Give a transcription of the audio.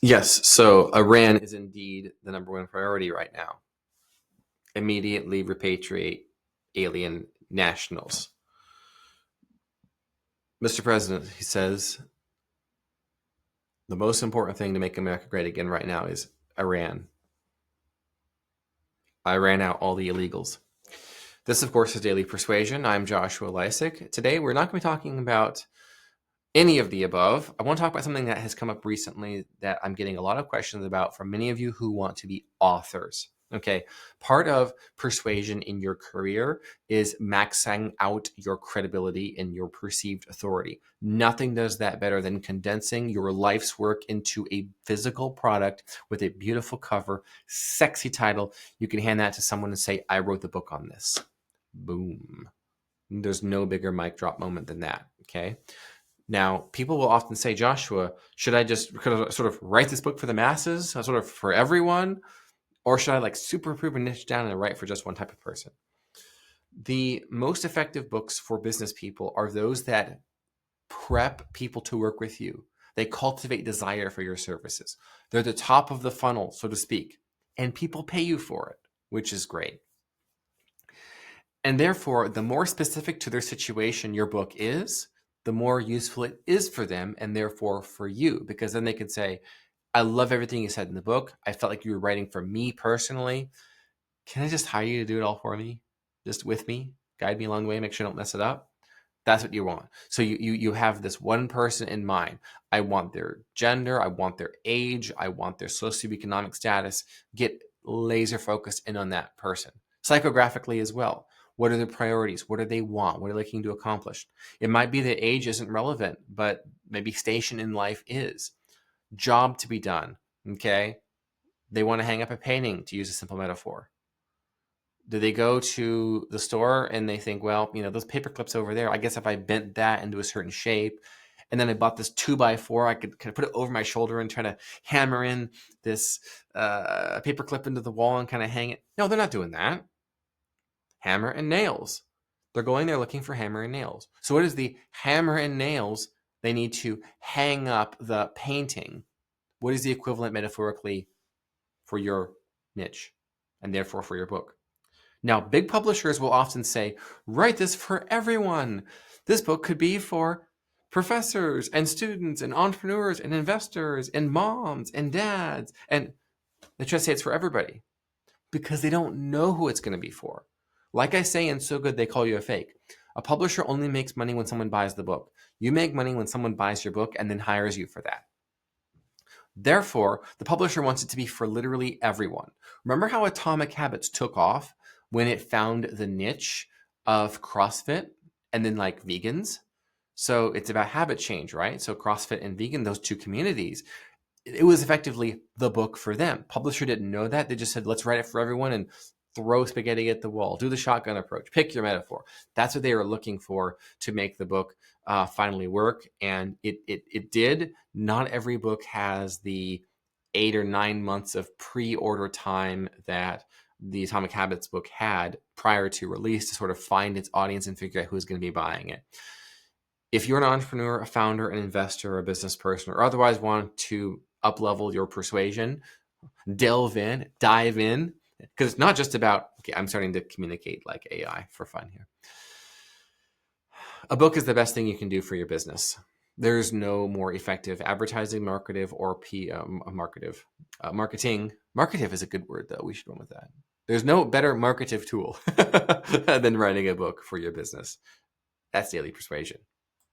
Yes, so Iran is indeed the number one priority right now. Immediately repatriate alien nationals. Mr. President, he says, the most important thing to make America great again right now is Iran. I ran out all the illegals. This, of course, is Daily Persuasion. I'm Joshua Lysick. Today, we're not going to be talking about any of the above. I want to talk about something that has come up recently that I'm getting a lot of questions about from many of you who want to be authors. Okay, part of persuasion in your career is maxing out your credibility and your perceived authority. Nothing does that better than condensing your life's work into a physical product with a beautiful cover, sexy title. You can hand that to someone and say, I wrote the book on this. Boom. There's no bigger mic drop moment than that, okay? Now, people will often say, Joshua, should I just sort of write this book for the masses, sort of for everyone? Or should I like super improve and niche down and write for just one type of person? The most effective books for business people are those that prep people to work with you. They cultivate desire for your services. They're the top of the funnel, so to speak, and people pay you for it, which is great. And therefore, the more specific to their situation your book is, the more useful it is for them and therefore for you, because then they can say, I love everything you said in the book. I felt like you were writing for me personally. Can I just hire you to do it all for me? Just with me, guide me along the way, make sure I don't mess it up. That's what you want. So you have this one person in mind. I want their gender, I want their age, I want their socioeconomic status. Get laser focused in on that person. Psychographically as well. What are their priorities? What do they want? What are they looking to accomplish? It might be that age isn't relevant, but maybe station in life is. Job to be done, okay? They want to hang up a painting, to use a simple metaphor. Do they go to the store and they think, well, those paper clips over there, I guess if I bent that into a certain shape, and then I bought this 2x4, I could kind of put it over my shoulder and try to hammer in this paper clip into the wall and kind of hang it. No, they're not doing that. Hammer and nails. They're going there looking for hammer and nails. So what is the hammer and nails they need to hang up the painting? What is the equivalent metaphorically for your niche and therefore for your book? Now, big publishers will often say, write this for everyone. This book could be for professors and students and entrepreneurs and investors and moms and dads. And they try to say it's for everybody because they don't know who it's going to be for. Like I say in So Good They Call You a Fake, a publisher only makes money when someone buys the book. You make money when someone buys your book and then hires you for that. Therefore, the publisher wants it to be for literally everyone. Remember how Atomic Habits took off when it found the niche of CrossFit and then like vegans? So it's about habit change, right? So CrossFit and vegan, those two communities, it was effectively the book for them. Publisher didn't know that. They just said, let's write it for everyone and throw spaghetti at the wall, do the shotgun approach, pick your metaphor. That's what they were looking for to make the book finally work. And it did. Not every book has the 8 or 9 months of pre-order time that the Atomic Habits book had prior to release to sort of find its audience and figure out who's going to be buying it. If you're an entrepreneur, a founder, an investor, a business person, or otherwise want to up-level your persuasion, dive in, because it's not just about, okay, I'm starting to communicate like AI for fun here. A book is the best thing you can do for your business. There's no more effective advertising, marketive, or marketing. Marketive is a good word, though. We should run with that. There's no better marketive tool than writing a book for your business. That's Daily Persuasion.